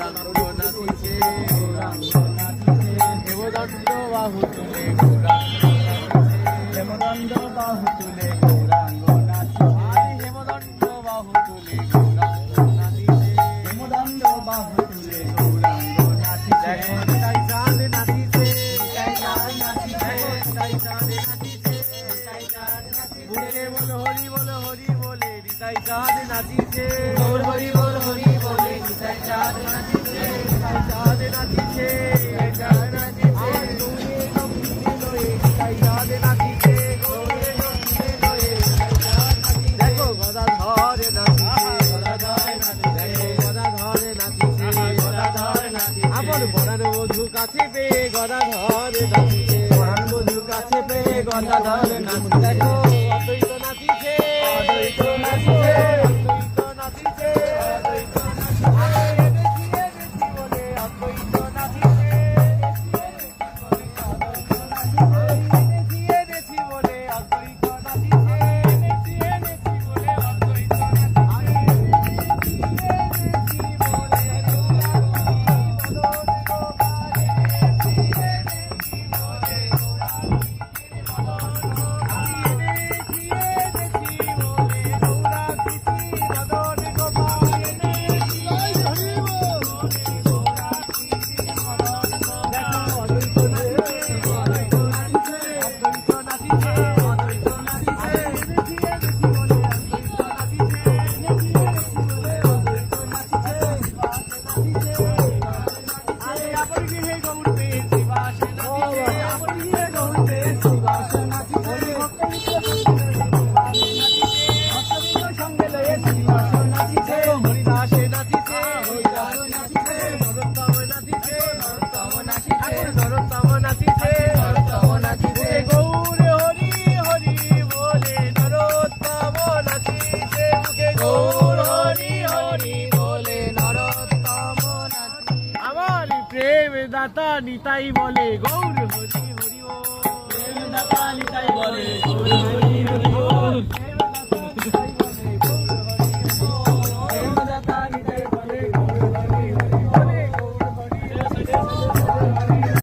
গৌরাঙ্গ নাচিছে হেমদণ্ড বাহু তুলে গৌরাঙ্গ হেমদণ্ড বাহু তুলে গৌরাঙ্গ নাচিছে হেমদণ্ড বাহু তুলে গৌরাঙ্গ নাচিছে হেমদণ্ড বাহু তুলে গৌরাঙ্গ নাচিছে তাই চাঁদ নাচিছে তাই চাঁদ নাচিছে তাই চাঁদ নাচিছে তাই চাঁদ নাচিছে বুকে বলো হরি বলো হরি বলে তাই চাঁদ নাচিছে হরি বল হরি বলে তাই চাঁদ নাচিছে তাই চাঁদ নাচিছে তাই চাঁদ নাচিছে তাই চাঁদ নাচিছে দেখো গদা ধরে নাচিছে গদা ধরে নাচিছে গদা ধরে নাচিছে গদা ধরে নাচিছে আমার বড়ার বধূ কাছে পেয়ে গদা ধরে নাচিছে বড়ার বধূ কাছে পেয়ে গদা ধরে নাচিছে দেখো অদ্বৈত নাচিছে অদ্বৈত নাচিছে অদ্বৈত নাচিছে অদ্বৈত দাতা নিতাই বলে গৌর হরি হরি ও প্রেম দাতা নিতাই বলে গৌর হরি